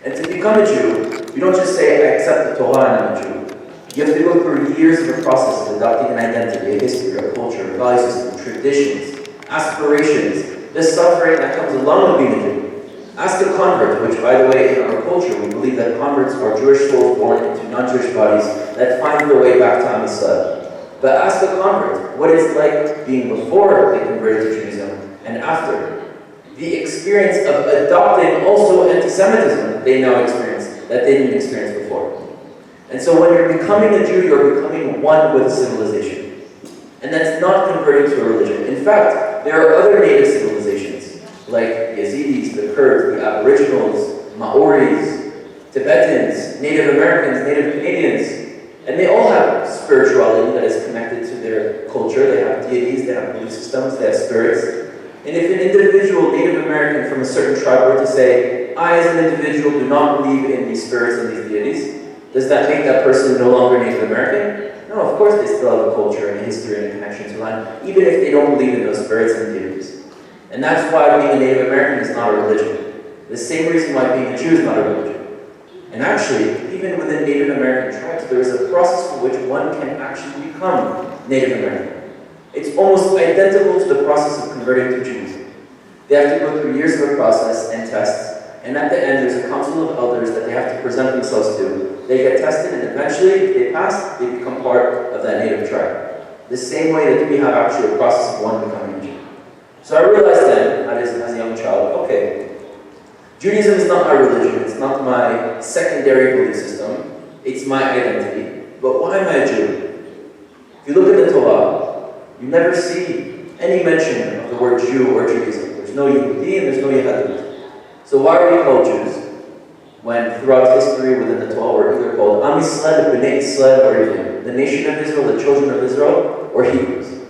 And to become a Jew, you don't just say, I accept the Torah and I'm a Jew. You have to go through years of a process of adopting an identity, a history, a culture, a value system, traditions, aspirations, the suffering that comes along with being a Jew. Ask a convert, which, by the way, in our culture, we believe that converts are Jewish souls born into non-Jewish bodies that find their way back to Am Yisrael. But ask a convert what it's like being before they converted to Judaism and after. The experience of adopting also antisemitism they now experience that they didn't experience before. And so when you're becoming a Jew, you're becoming one with a civilization. And that's not converting to a religion. In fact, there are other native civilizations, like the Yazidis, the Kurds, the Aboriginals, Maoris, Tibetans, Native Americans, Native Canadians, and they all have spirituality that is connected to their culture. They have deities, they have belief systems, they have spirits. And if an individual Native American from a certain tribe were to say, I as an individual do not believe in these spirits and these deities, does that make that person no longer Native American? No, of course they still have a culture and a history and a connection to land, even if they don't believe in those spirits and deities. And that's why being a Native American is not a religion. The same reason why being a Jew is not a religion. And actually, even within Native American tribes, there is a process for which one can actually become Native American. It's almost identical to the process of converting to Judaism. They have to go through years of a process and tests, and at the end there's a council of elders that they have to present themselves to. They get tested, and eventually, if they pass, they become part of that native tribe. The same way that we have actually a process of one becoming a Jew. So I realized then, as a young child, okay, Judaism is not my religion, it's not my secondary belief system, it's my identity. But why am I a Jew? If you look at the Torah, you never see any mention of the word Jew or Judaism. There's no Yehudi and there's no Yehudit. So why are we called Jews? When throughout history within the Torah we're either called Am Yisrael, B'nai Yisrael, or Yehudi, the nation of Israel, the children of Israel, or Hebrews.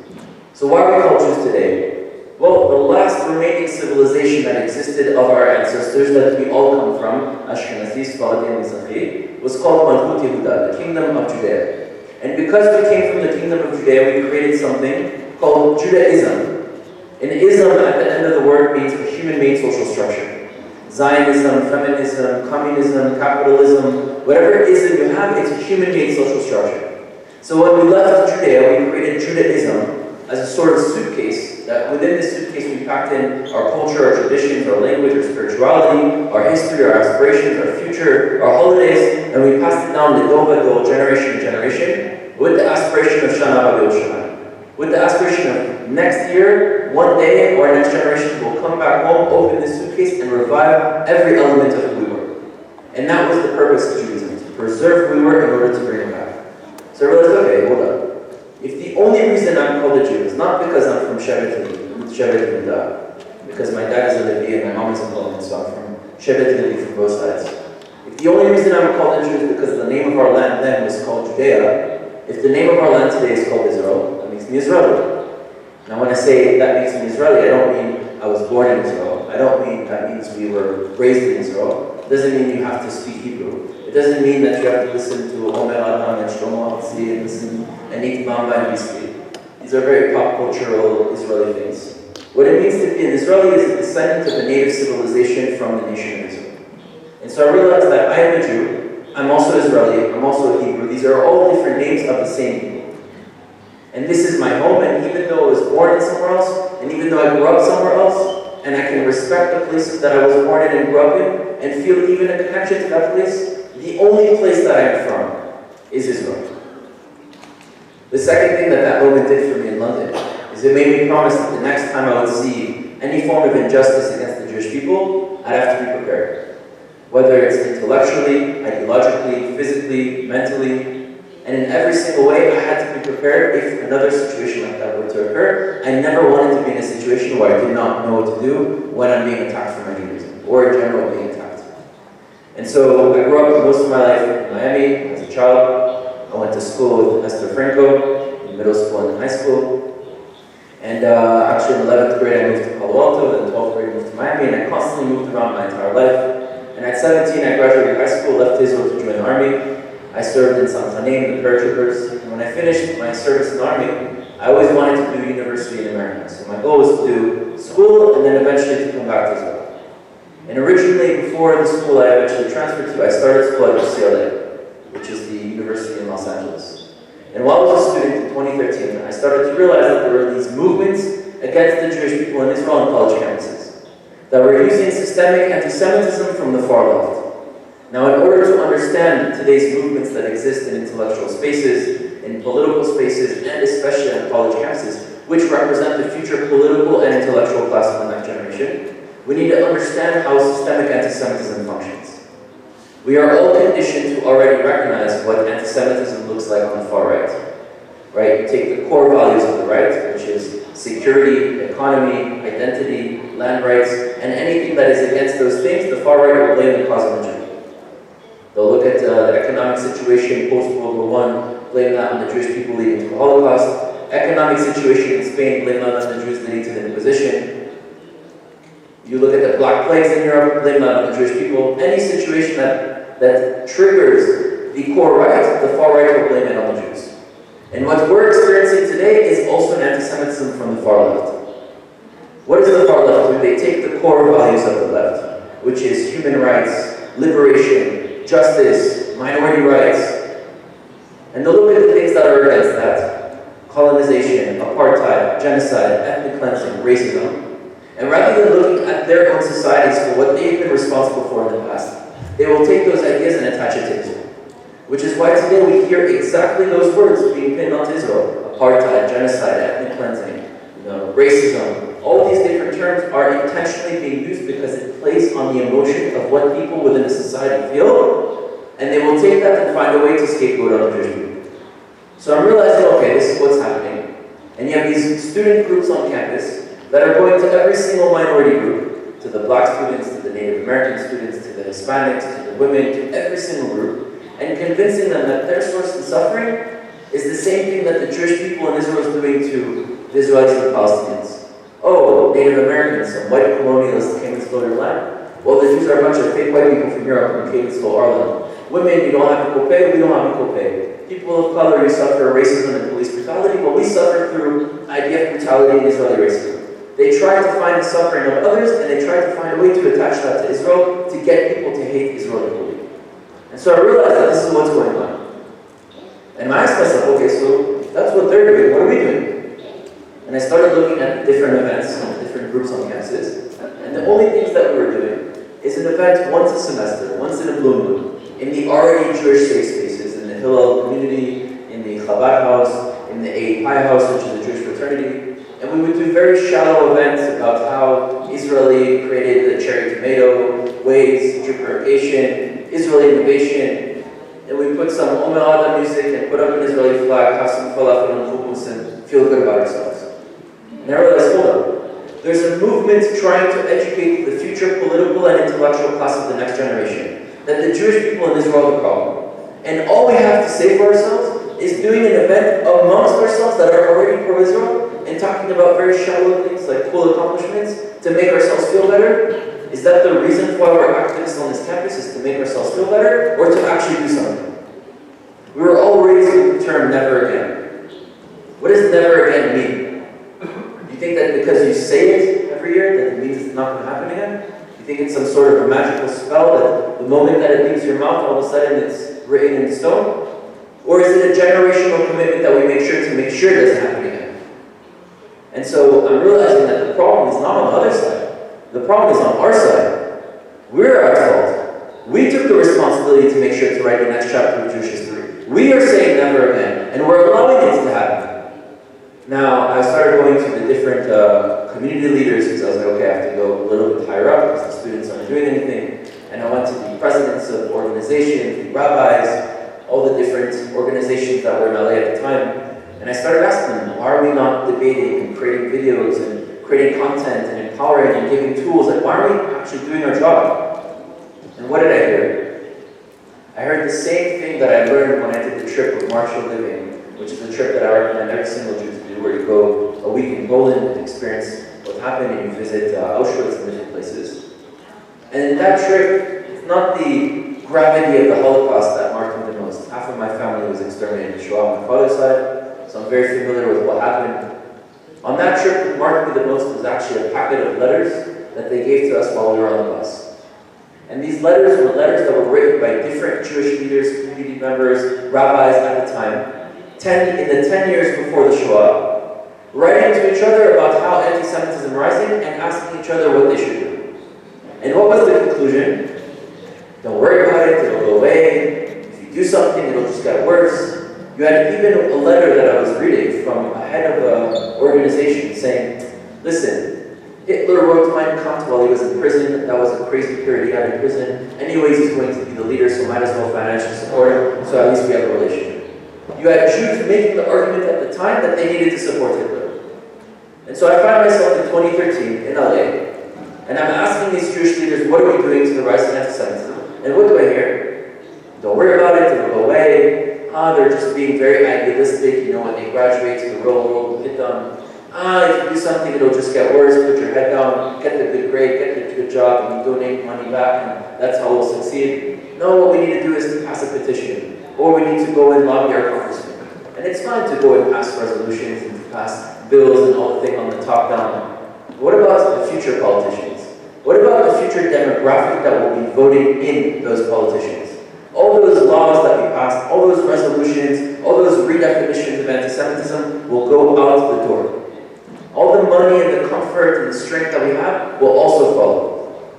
So why are we called Jews today? Well, the last remaining civilization that existed of our ancestors that we all come from, Ashkenazi, Sephardi, and Mizrahi, was called Malchut Yehuda, the kingdom of Judea. And because we came from the kingdom of Judea, we created something called Judaism. And ism at the end of the word means a human-made social structure. Zionism, feminism, communism, capitalism, whatever ism you have, it's a human-made social structure. So when we left Judea, we created Judaism as a sort of suitcase, that within this suitcase we packed in our culture, our traditions, our language, our spirituality, our history, our aspirations, our future, our holidays, and we passed it down lidor, generation to generation, with the aspiration of Shana Rabbeinu Shana. With the aspiration of next year, one day, our next generation will come back home, open this suitcase, and revive every element of who we were. And that was the purpose of Judaism, to preserve who we were in order to bring it back. So I realized, okay, hold up. If the only reason I'm called a Jew is not because I'm from Shevet Levi, because my dad is a Levi and my mom is a Kohen, so I'm from Shevet Levi from both sides. If the only reason I'm called a Jew is because the name of our land then was called Judea, if the name of our land today is called Israel, that makes me Israeli. Now when I say that makes me Israeli, I don't mean I was born in Israel. I don't mean that means we were raised in Israel. It doesn't mean you have to speak Hebrew. It doesn't mean that you have to listen to Omer Adam and Shlomo Hatzi and listen and eat Bamba and Biscuit. These are very pop cultural Israeli things. What it means to be an Israeli is a descendant of a native civilization from the nation of Israel. And so I realized that I am a Jew, I'm also Israeli, I'm also a Hebrew. These are all different names of the same people. And this is my home, and even though I was born in somewhere else, and even though I grew up somewhere else, and I can respect the places that I was born in and grew up in, and feel even a connection to that place, the only place that I am from is Israel. The second thing that moment did for me in London is it made me promise that the next time I would see any form of injustice against the Jewish people, I'd have to be prepared. Whether it's intellectually, ideologically, physically, mentally, and in every single way I had to be prepared if another situation like that were to occur. I never wanted to be in a situation where I did not know what to do when I'm being attacked for my Judaism, or in general being attacked. And so I grew up most of my life in Miami as a child. I went to school with Esther Franco, in middle school and high school. And actually in 11th grade I moved to Palo Alto, then 12th grade I moved to Miami, and I constantly moved around my entire life. And at 17 I graduated high school, left Israel to join the army. I served in Santanim, the paratroopers. And when I finished my service in the army, I always wanted to do university in America. So my goal was to do school and then eventually to come back to Israel. And originally, before the school I eventually transferred to, I started school at UCLA, which is the university in Los Angeles. And while I was a student in 2013, I started to realize that there were these movements against the Jewish people in Israel on college campuses that were using systemic anti-Semitism from the far left. Now, in order to understand today's movements that exist in intellectual spaces, in political spaces, and especially on college campuses, which represent the future political and intellectual class of the next generation, we need to understand how systemic anti-Semitism functions. We are all conditioned to already recognize what anti-Semitism looks like on the far right. Right? You take the core values of the right, which is security, economy, identity, land rights, and anything that is against those things, the far right will blame the cause of the Jew. They'll look at the economic situation post-World War I, blame that on the Jewish people leading to the Holocaust. Economic situation in Spain, blame that on the Jews leading to the Inquisition. You look at the Black Plagues in Europe, blame that on the Jewish people. Any situation that triggers the core right, the far right will blame it on the Jews. And what we're experiencing today is also an anti-Semitism from the far left. What does the far left do? They take the core values of the left, which is human rights, liberation, justice, minority rights, and they'll look at the things that are against that. Colonization, apartheid, genocide, ethnic cleansing, racism. And rather than looking at their own societies for what they've been responsible for in the past, they will take those ideas and attach it to Israel. Which is why today we hear exactly those words being pinned onto Israel. Apartheid, genocide, ethnic cleansing, racism. All these different terms are intentionally being used because it plays on the emotion of what people within a society feel, and they will take that and find a way to scapegoat on the Jewish people. So I'm realizing, okay, this is what's happening. And you have these student groups on campus that are going to every single minority group, to the Black students, to the Native American students, to the Hispanics, to the women, to every single group, and convincing them that their source of suffering is the same thing that the Jewish people in Israel is doing to the Israelis and the Palestinians. Oh, Native Americans, some white colonialists came and stole your land. Well, the Jews are a bunch of fake white people from Europe who came and stole our land. Women, you don't have a copay, we don't have a copay. People of color, you suffer racism and police brutality, but we suffer through IDF brutality and Israeli racism. They tried to find the suffering of others, and they tried to find a way to attach that to Israel to get people to hate Israel equally. And so I realized that this is what's going on. And I asked myself, okay, so that's what they're doing, what are we doing? And I started looking at different events, different groups on campuses, and the only things that we were doing is an event once a semester, once in a blue moon, in the already Jewish safe spaces, in the Hillel community, in the Chabad house, in the API house, which is a Jewish fraternity. And we would do very shallow events about how Israeli created the cherry tomato, ways, gentrification, Israeli innovation. And we put some Omer Adam music and put up an Israeli flag, have some falafel and hummus, and feel good about ourselves. And I realized, hold on. There's a movement trying to educate the future political and intellectual class of the next generation that the Jewish people in Israel are the problem. And all we have to say for ourselves is doing an event amongst ourselves that are already pro-Israel and talking about very shallow things like cool accomplishments to make ourselves feel better. Is that the reason why we're activists on this campus, is to make ourselves feel better or to actually do something? We were all raised with the term never again. What does never again mean? You think that because you say it every year that it means it's not going to happen again? You think it's some sort of a magical spell that the moment that it leaves your mouth, all of a sudden it's written in stone? Or is it a generational commitment that we make sure it doesn't happen again? And so I'm realizing that the problem is not on the other side. The problem is on our side. We're at fault. We took the responsibility to make sure to write the next chapter of Jewish history. We are saying never again, and we're allowing it to happen. Now, I started going to the different community leaders because I was like, okay, I have to go a little bit higher up because the students aren't doing anything. And I went to the presidents of organizations, the rabbis, all the different organizations that were in LA at the time. And I started asking them, why are we not debating and creating videos and creating content and empowering and giving tools? Like, why are we actually doing our job? And what did I hear? I heard the same thing that I learned when I did the trip with Marshall Living, which is a trip that I recommend every single Jew to do, where you go a week in Poland and experience what happened, and you visit Auschwitz and different places. And in that trip, it's not the gravity of the Holocaust that marked me the most. Half of my family was exterminated in Shoah on my father's side, so I'm very familiar with what happened. On that trip, what marked me the most was actually a packet of letters that they gave to us while we were on the bus. And these letters were letters that were written by different Jewish leaders, community members, rabbis at the time, in the 10 years before the Shoah, writing to each other about how anti-Semitism rising and asking each other what they should do. And what was the conclusion? Don't worry about it, it'll go away. If you do something, it'll just get worse. You had even a letter that I was reading from a head of an organization saying, listen, Hitler wrote Mein Kampf while he was in prison. That was a crazy period he had in prison. Anyways, he's going to be the leader, so might as well financially support him, so at least we have a relationship. You had Jews making the argument at the time that they needed to support Hitler. And so I found myself in 2013 in LA, and I'm asking these Jewish leaders, what are we doing to the rise of anti-Semitism? And what do I hear? Don't worry about it, it'll go away. They're just being very idealistic, when they graduate to the real world, will hit them. If you do something, it'll just get worse, put your head down, get the good grade, get the good job, and you donate money back, and that's how we'll succeed. No, what we need to do is to pass a petition, or we need to go and lobby our congressman. And it's fine to go and pass resolutions and to pass bills and all the thing on the top down. What about the future politicians? What about the future demographic that will be voting in those politicians? All those laws that we passed, all those resolutions, all those redefinitions of anti-Semitism will go out the door. All the money and the comfort and the strength that we have will also follow.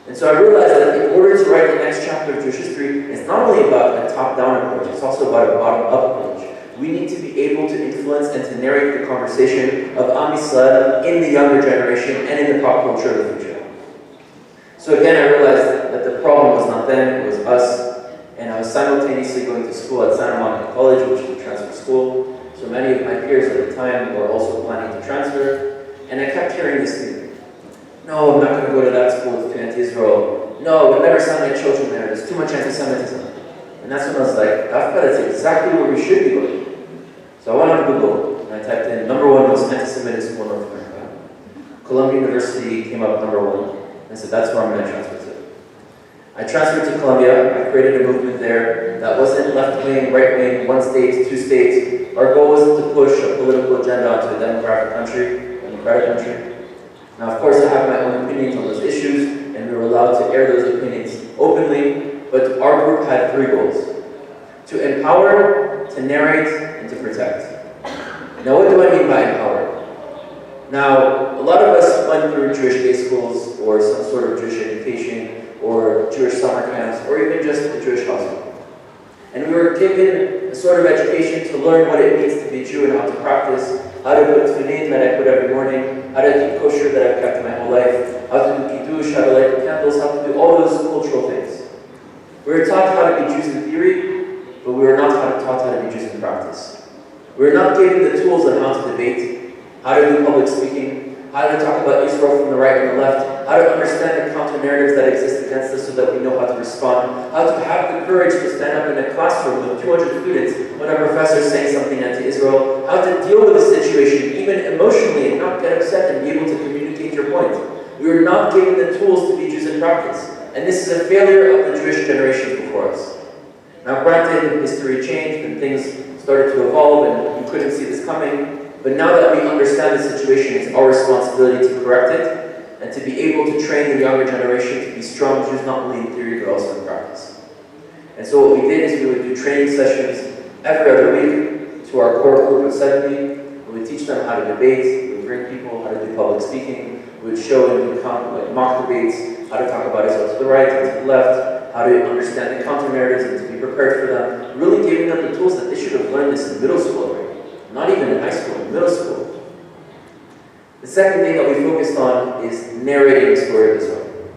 And so I realized that in order to write the next chapter of Jewish history, it's not only about a top-down approach, it's also about a bottom-up approach. We need to be able to influence and to narrate the conversation of Am Yisrael in the younger generation and in the pop culture of the future. So again, I realized that the problem was not them, it was us. And I was simultaneously going to school at Santa Monica College, which is a transfer school. So many of my peers at the time were also planning to transfer. And I kept hearing this thing. No, I'm not going to go to that school, it's too anti-Israel. No, we'll never send my children there, there's too much anti-Semitism. And that's when I was like, that's exactly where we should be going. So I went on Google, and I typed in, number one was antisemitism in North America. Columbia University came up number one. I said, that's where I'm going to transfer to. I transferred to Columbia. I created a movement there that wasn't left-wing, right-wing, one state, two states. Our goal wasn't to push a political agenda onto a democratic country. Now, of course, I have my own opinions on those issues, and we were allowed to air those opinions openly, but our group had three goals: to empower, to narrate, and to protect. Now, what do I mean by empower? Now, a lot of us went through Jewish day schools, or some sort of Jewish education, or Jewish summer camps, or even just a Jewish household. And we were given a sort of education to learn what it means to be Jew and how to practice, how to put tefillin that I put every morning, how to keep kosher that I've kept my whole life, how to do kiddush, how to light the candles, how to do all those cultural things. We were taught how to be Jews in theory, but we were not taught how to be Jews in practice. We were not given the tools on how to debate, how to do public speaking, how to talk about Israel from the right and the left, how to understand the counter-narratives that exist against us so that we know how to respond, how to have the courage to stand up in a classroom with 200 students when a professor is saying something anti-Israel, how to deal with a situation even emotionally and not get upset and be able to communicate your point. We were not given the tools to be Jews in practice. And this is a failure of the Jewish generations before us. Now granted, history changed and things started to evolve and you couldn't see this coming. But now that we understand the situation, it's our responsibility to correct it and to be able to train the younger generation to be strong Jews, not only in theory, but also in practice. And so what we did is we would do training sessions every other week to our core group of 70. We would teach them how to debate, we would bring people how to do public speaking, we would show and do mock debates, how to talk about Israel to the right and to the left, how to understand the counter-narratives and to be prepared for them, really giving them the tools that they should have learned this in middle school already. Not even in high school, in middle school. The second thing that we focused on is narrating the story of Israel.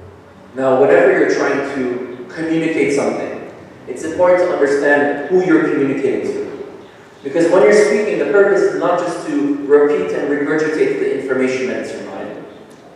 Now, whenever you're trying to communicate something, it's important to understand who you're communicating to. Because when you're speaking, the purpose is not just to repeat and regurgitate the information that's in your mind.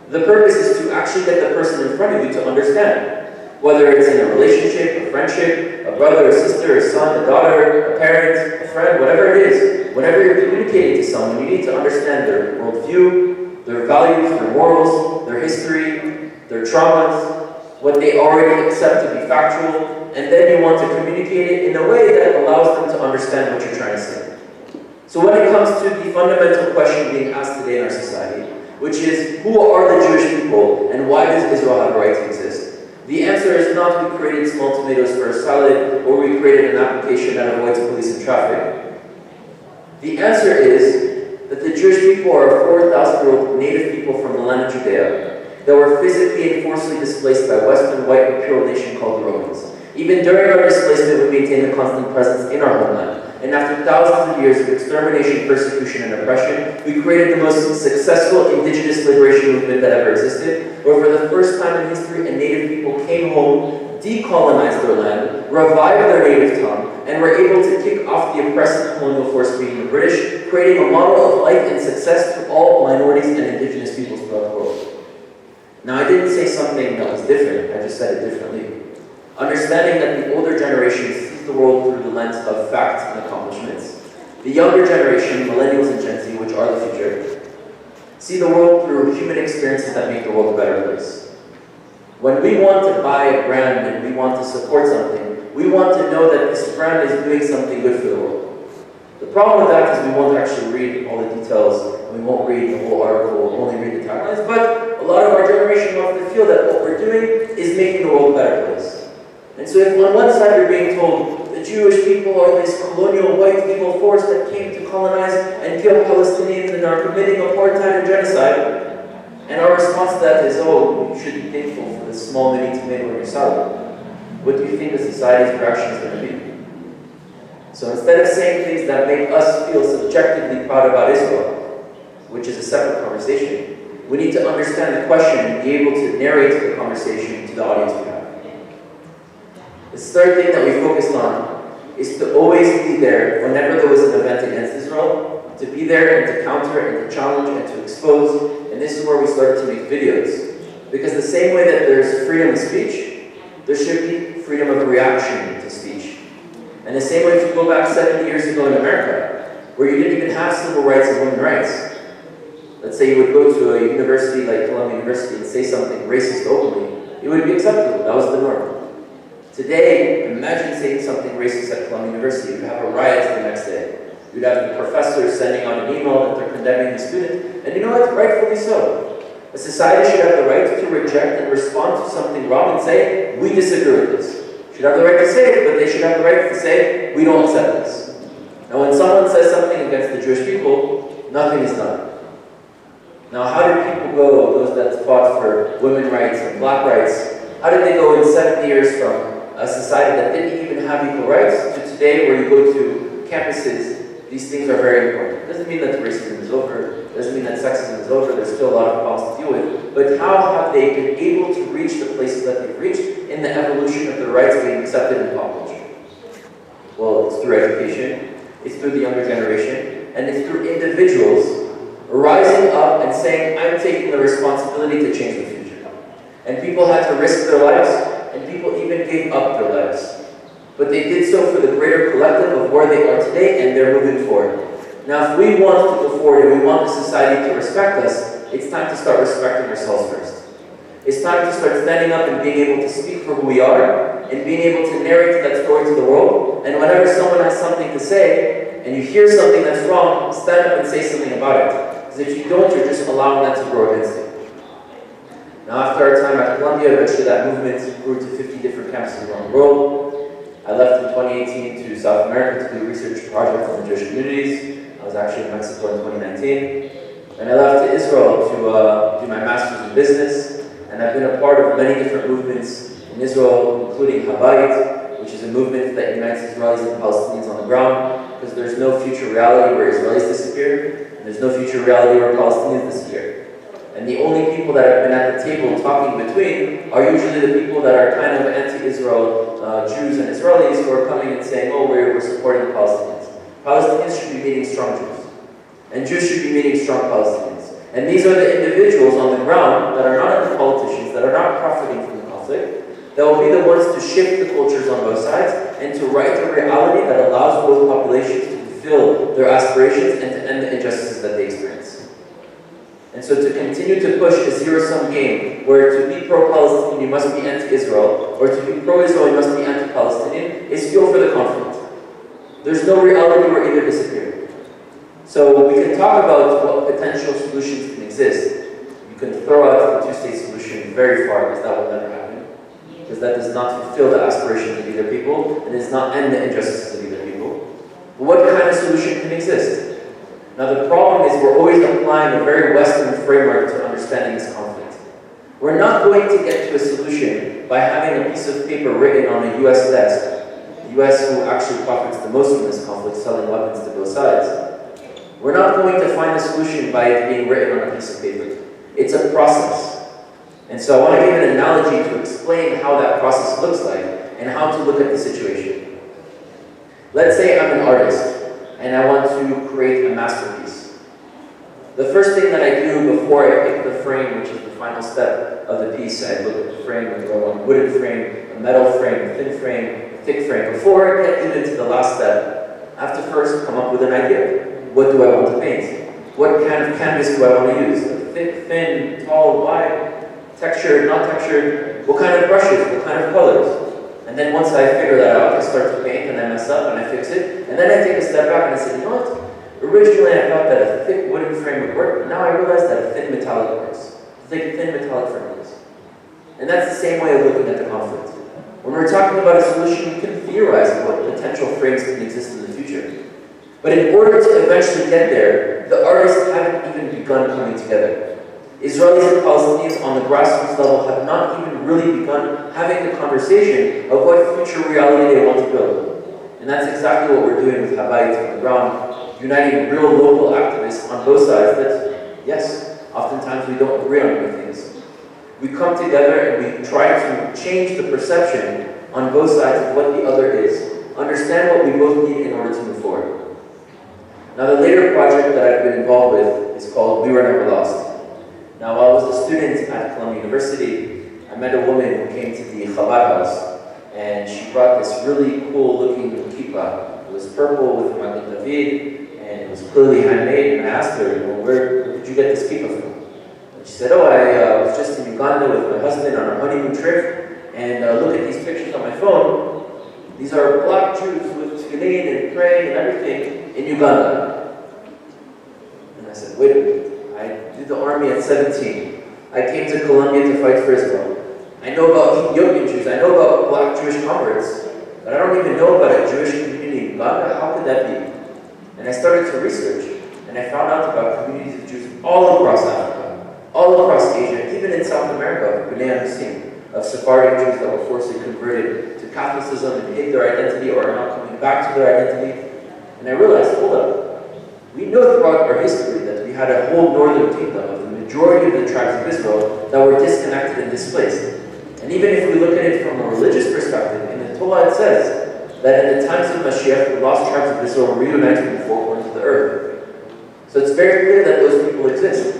The purpose is to actually get the person in front of you to understand. Whether it's in a relationship, a friendship, a brother, a sister, a son, a daughter, a parent, a friend, whatever it is, whenever you're communicating to someone, you need to understand their worldview, their values, their morals, their history, their traumas, what they already accept to be factual, and then you want to communicate it in a way that allows them to understand what you're trying to say. So when it comes to the fundamental question being asked today in our society, which is, who are the Jewish people and why does Israel have a right to exist? The answer is not we created small tomatoes for a salad or we created an application that avoids police and traffic. The answer is that the Jewish people are 4,000-year-old native people from the land of Judea that were physically and forcibly displaced by a Western white imperial nation called the Romans. Even during our displacement, we maintained a constant presence in our homeland. And after thousands of years of extermination, persecution, and oppression, we created the most successful indigenous liberation movement that ever existed, where for the first time in history, a native people came home, decolonized their land, revived their native tongue, and were able to kick off the oppressive colonial force being the British, creating a model of life and success to all minorities and indigenous peoples throughout the world. Now, I didn't say something that was different, I just said it differently. Understanding that the older generation sees the world through the lens of facts and accomplishments. The younger generation, millennials and Gen Z, which are the future, see the world through human experiences that make the world a better place. When we want to buy a brand and we want to support something, we want to know that this brand is doing something good for the world. The problem with that is we won't actually read all the details, and we won't read the whole article, we'll only read the taglines, but a lot of our generation wants to feel that what we're doing is making the world a better place. And so if on one side you're being told the Jewish people are this colonial white evil force that came to colonize and kill Palestinians and are committing apartheid and genocide, and our response to that is, oh, you should be thankful for this small mini tomato in your salad, what do you think the society's reaction is going to be? So instead of saying things that make us feel subjectively proud about Israel, which is a separate conversation, we need to understand the question and be able to narrate the conversation to the audience we have. The third thing that we focused on is to always be there whenever there was an event against Israel, to be there and to counter and to challenge and to expose. And this is where we started to make videos. Because the same way that there's freedom of speech, there should be freedom of reaction to speech. And the same way if you go back 70 years ago in America, where you didn't even have civil rights and women's rights. Let's say you would go to a university like Columbia University and say something racist openly, it would be acceptable. That was the norm. Today, imagine saying something racist at Columbia University. You'd have a riot the next day. You'd have the professor sending out an email that they're condemning the student. And you know what? Rightfully so. A society should have the right to reject and respond to something wrong and say, we disagree with this. Should have the right to say it, but they should have the right to say, we don't accept this. Now when someone says something against the Jewish people, nothing is done. Now how did people go, those that fought for women's rights and black rights, how did they go in 70 years from a society that didn't even have equal rights to today where you go to campuses, these things are very important. It doesn't mean that racism is over, it doesn't mean that sexism is over, there's still a lot of problems to deal with, but how have they been able to reach the places that they've reached in the evolution of their rights being accepted in pop culture? Well, it's through education, it's through the younger generation, and it's through individuals rising up and saying, I'm taking the responsibility to change the future. And people had to risk their lives, and people even gave up their lives. But they did so for the greater collective of where they are today, and they're moving forward. Now, if we want to go forward and we want the society to respect us, it's time to start respecting ourselves first. It's time to start standing up and being able to speak for who we are, and being able to narrate that story to the world. And whenever someone has something to say, and you hear something that's wrong, stand up and say something about it. Because if you don't, you're just allowing that to grow against you. Now, after our time at Columbia, eventually that movement grew to 50 different campuses around the world. I left in 2018 to South America to do a research project on the Jewish communities. I was actually in Mexico in 2019. And I left to Israel to do my master's in business. And I've been a part of many different movements in Israel, including Habayit, which is a movement that unites Israelis and Palestinians on the ground, because there's no future reality where Israelis disappear, and there's no future reality where Palestinians disappear. And the only people that have been at the table talking between are usually the people that are kind of anti-Israel Jews and Israelis who are coming and saying, oh, we're supporting the Palestinians. Palestinians should be meeting strong Jews. And Jews should be meeting strong Palestinians. And these are the individuals on the ground that are not the politicians, that are not profiting from the conflict, that will be the ones to shift the cultures on both sides and to write a reality that allows both populations to fulfill their aspirations and to end the injustices that they experience. And so to continue to push a zero-sum game, where to be pro-Palestinian you must be anti-Israel, or to be pro-Israel you must be anti-Palestinian, is fuel for the conflict. There's no reality where either disappear. So we can talk about what potential solutions can exist. You can throw out the two-state solution very far, because that will never happen. because that does not fulfill the aspirations of either people and does not end the injustices of either people. But what kind of solution can exist? Now the problem is we're always applying a very Western framework to understanding this conflict. We're not going to get to a solution by having a piece of paper written on a US desk, the US who actually profits the most from this conflict, selling weapons to both sides. We're not going to find a solution by it being written on a piece of paper. It's a process. And so I want to give an analogy to explain how that process looks like and how to look at the situation. Let's say I'm an artist and I want to create a masterpiece. The first thing that I do before I pick the frame, which is the final step of the piece, I look at the frame, do I want a wooden frame, a metal frame, a thin frame, a thick frame. Before I get even to the last step, I have to first come up with an idea. What do I want to paint? What kind of canvas do I want to use? Thick, thin, tall, wide, textured, not textured? What kind of brushes? What kind of colors? And then once I figure that out, I start to paint and I mess up and I fix it. And then I take a step back and I say, you know what? Originally I thought that a thick wooden frame would work, but now I realize that a thin metallic works. Thin metallic frame works. And that's the same way of looking at the conflict. When we're talking about a solution, we can theorize what potential frames can exist in the future. But in order to eventually get there, the artists haven't even begun coming together. Israelis and Palestinians on the grassroots level have not even really begun having the conversation of what future reality they want to build. And that's exactly what we're doing with Habayit on the ground, uniting real local activists on both sides that, yes, oftentimes we don't agree on many things. We come together and we try to change the perception on both sides of what the other is, understand what we both need in order to move forward. Now the later project that I've been involved with is called We Were Never Lost. Now while I was a student at Columbia University, I met a woman who came to the Chabad house and she brought this really cool looking kippah. It was purple with Magen David and it was clearly handmade, and I asked her, well, where did you get this kippah from? And she said, oh, I was just in Uganda with my husband on our honeymoon trip, and look at these pictures on my phone. These are black Jews with tefillin and praying and everything in Uganda. And I said, wait a minute, I did the army at 17. I came to Colombia to fight for Israel. I know about Ethiopian Jews, I know about black Jewish converts, but I don't even know about a Jewish community in Uganda. How could that be? And I started to research, and I found out about communities of Jews all across Africa, all across Asia, even in South America, of Sephardic Jews that were forcibly converted to Catholicism and hid their identity or are now coming back to their identity. And I realized, hold up, we know throughout our history that we had a whole northern kingdom of the majority of the tribes of Israel that were disconnected and displaced. And even if we look at it from a religious perspective, in the Torah it says that in the times of Mashiach, the lost tribes of Israel were reunited in the four corners of the earth. So it's very clear that those people exist.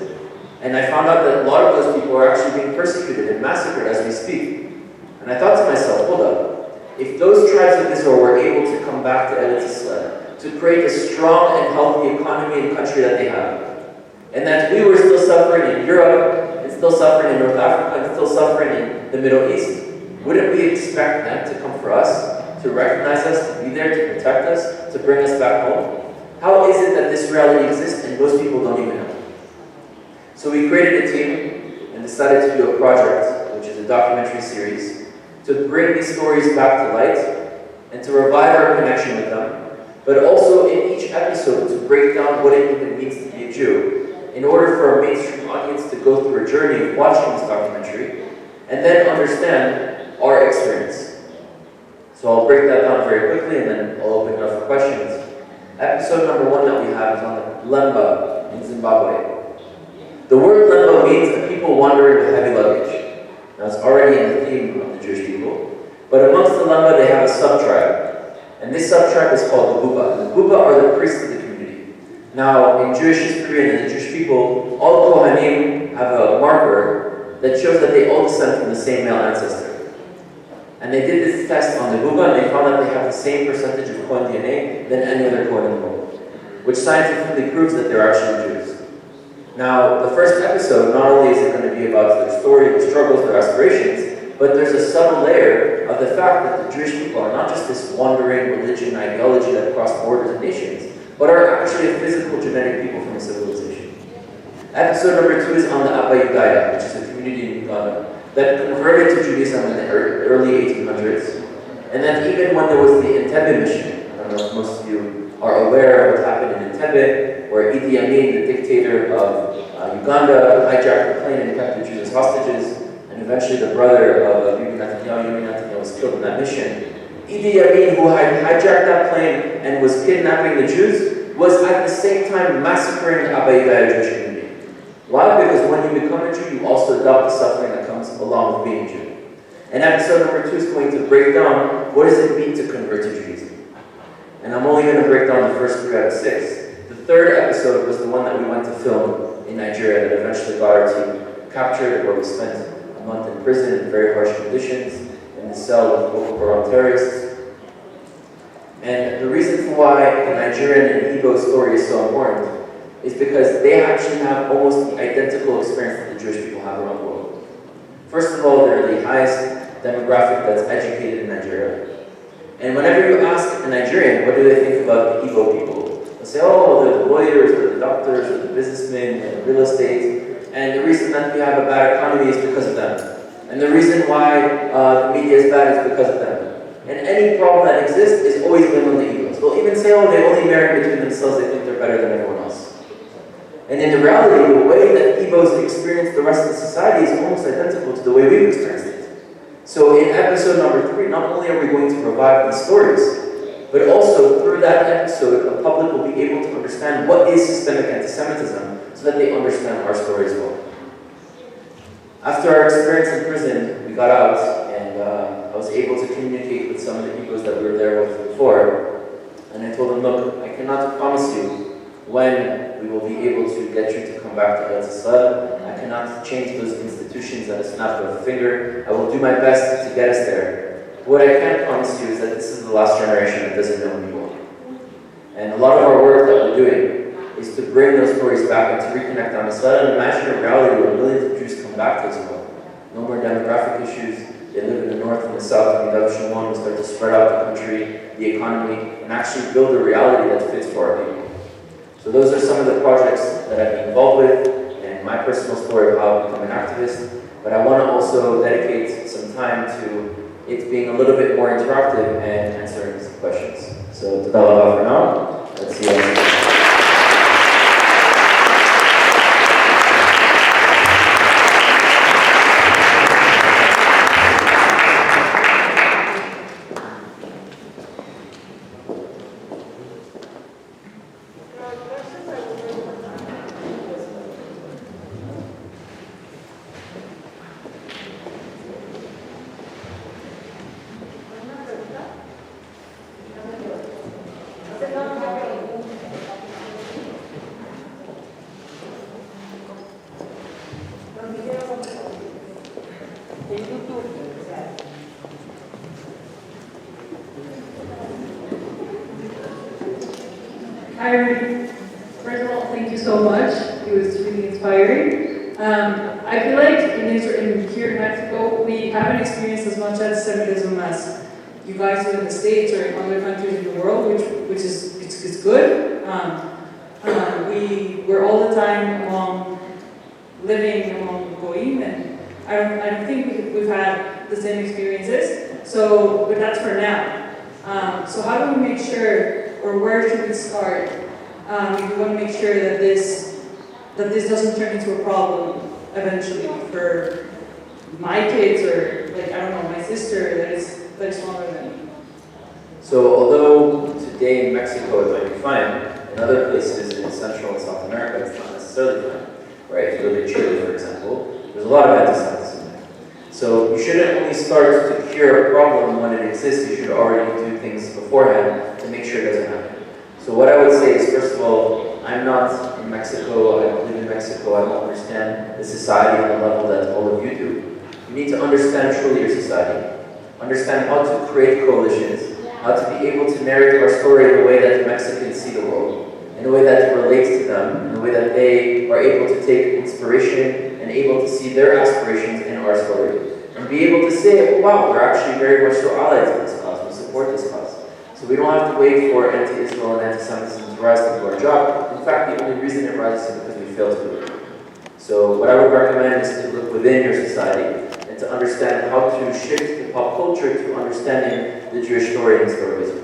And I found out that a lot of those people are actually being persecuted and massacred as we speak. And I thought to myself, hold up, if those tribes of Israel were able to come back to Eretz Yisrael, to create a strong and healthy economy and country that they have, and that we were still suffering in Europe, and still suffering in North Africa, and still suffering in the Middle East, wouldn't we expect them to come for us, to recognize us, to be there, to protect us, to bring us back home? How is it that this reality exists and most people don't even know? So we created a team and decided to do a project, which is a documentary series, to bring these stories back to light and to revive our connection with them, but also in each episode to break down what it even means to be a Jew, in order for a mainstream audience to go through a journey of watching this documentary and then understand our experience. So I'll break that down very quickly and then I'll open it up for questions. Episode number 1 that we have is on the Lemba in Zimbabwe. The word lemba means a people wandering with heavy luggage. Now it's already in the theme of the Jewish people, but amongst the lemba they have a sub-tribe. And this sub-tribe is called the Buba. And the Buba are the priests of the community. Now in Jewish history and in the Jewish people, all Kohanim have a marker that shows that they all descend from the same male ancestor. And they did this test on the Buba and they found that they have the same percentage of Kohen DNA than any other Kohen in the world, which scientifically proves that they're actually Jews. Now, the first episode, not only is it going to be about their story, their struggles, their aspirations, but there's a subtle layer of the fact that the Jewish people are not just this wandering religion ideology that cross borders and nations, but are actually a physical genetic people from a civilization. Episode number 2 is on the Abayugaya, which is a community in Uganda. that converted to Judaism in the early 1800s. And then even when there was the Entebbe mission, I don't know if most of you are aware of what happened in Entebbe, where Idi Amin, the dictator of Uganda, hijacked the plane and kept the Jews as hostages, and eventually the brother of Bibi Netanyahu was killed in that mission. Idi Amin, who had hijacked that plane and was kidnapping the Jews, was at the same time massacring the Abayidaya Jewish community. Why? Because when you become a Jew, you also adopt the suffering that comes along with being a Jew. And episode number 2 is going to break down what does it mean to convert to Judaism. And I'm only going to break down the first 3 out of 6. The third episode was the one that we went to film in Nigeria that eventually got our team captured, where we spent a month in prison in very harsh conditions in the cell with Boko Haram terrorists. And the reason for why the Nigerian and Igbo story is so important is because they actually have almost the identical experience that the Jewish people have around the world. First of all, they're the highest demographic that's educated in Nigeria. And whenever you ask a Nigerian, what do they think about the Igbo people? They'll say, oh, they're the lawyers, they're the doctors, they're the businessmen, and real estate. And the reason that we have a bad economy is because of them. And the reason why the media is bad is because of them. And any problem that exists is always blamed on the Igbos. They'll even say, oh, they only marry between themselves, they think they're better than everyone else. And in the reality, the way that Igbos experience the rest of the society is almost identical to the way we've experienced it. So in episode number 3, not only are we going to revive these stories, but also through that episode, the public will be able to understand what is systemic antisemitism so that they understand our story as well. After our experience in prison, we got out and I was able to communicate with some of the Igbos that we were there with before. And I told them, look, I cannot promise you when we will be able to get you to come back to Eretz Israel. I cannot change those institutions at a snap of a finger. I will do my best to get us there. What I can promise you is that this is the last generation that doesn't know who you are. And a lot of our work that we're doing is to bring those stories back and to reconnect on Israel and imagine a reality where millions of Jews come back to Israel. No more demographic issues. They live in the north and the south, and we start to spread out the country, the economy, and actually build a reality that fits for our people. So those are some of the projects that I've been involved with, and my personal story of how I've become an activist. But I want to also dedicate some time to it being a little bit more interactive and answering some questions. So, toda raba for now. Let's see you. Hi, Rudy. First of all, thank you so much. It was really inspiring. I feel like here in Mexico, we haven't experienced as much antisemitism as you guys do in the States or in other countries in the world, which is good. We're all the time living among goyim, and I don't think we've had the same experiences. So, but that's for now. So how do we make sure, or where should we start if we want to make sure that this doesn't turn into a problem eventually for my kids or, like, I don't know, my sister that is smaller than me? So although today in Mexico it might be fine, in other places in Central and South America it's not necessarily fine. Right? If you look at Chile, for example, there's a lot of antisemitism there. So you shouldn't only start to cure a problem when it exists, you should already do things beforehand to make sure it doesn't happen. So what I would say is, first of all, I'm not in Mexico, I don't live in Mexico, I don't understand the society on the level that all of you do. You need to understand truly your society. Understand how to create coalitions, how to be able to narrate our story in a way that the Mexicans see the world, in a way that relates to them, in a way that they are able to take inspiration and able to see their aspirations in our story. And be able to say, oh wow, we're actually very much so allies in this cause, we support this cause. So we don't have to wait for anti-Israel and anti-Semitism to rise to do our job. In fact, the only reason it rises is because we fail to do it. So what I would recommend is to look within your society and to to understand how to shift the pop culture to understanding the Jewish story and story of Israel.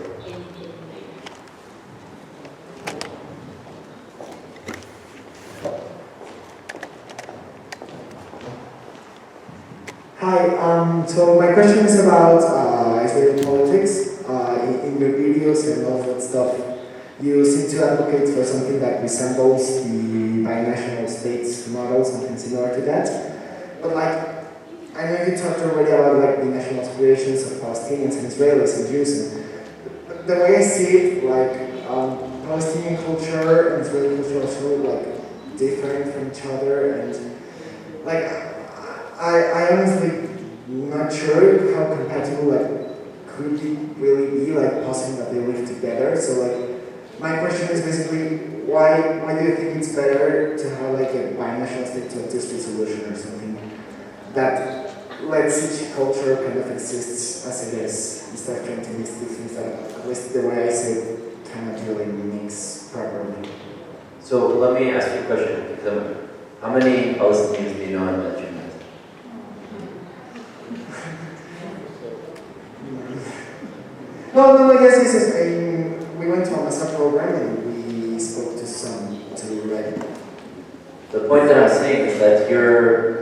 Hi, so my question is about Israeli politics. In your videos and all that stuff, you seem to advocate for something that resembles the binational states model, something similar to that. But like, I know you talked already about like the national aspirations of Palestinians and Israelis and Jews. And the way I see it, like Palestinian culture and Israeli culture are so like different from each other, and like I honestly not sure how compatible like could it really be like possible that they live together. So like my question is basically why do you think it's better to have like a binational state to a two-state solution or something that lets each culture kind of exists as it is instead of trying to mix two things that at least the way I see it cannot really mix properly. So let me ask you a question. How many Palestinians do you know in that you met? No, yes. We went to a Masa program and we spoke to some to like. The point that I'm saying is that your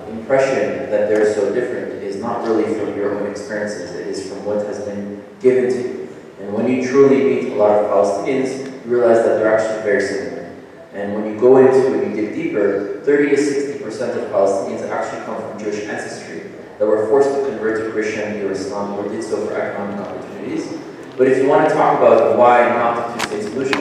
impression that they're so different is not really from your own experiences, it is from what has been given to you. And when you truly meet a lot of Palestinians, you realize that they're actually very similar. And when you go into and you dig deeper, 30 to 60% of Palestinians actually come from Jewish ancestry that were forced to convert to Christianity or Islam or did so for economic opportunities. But if you want to talk about why not the two-state solution,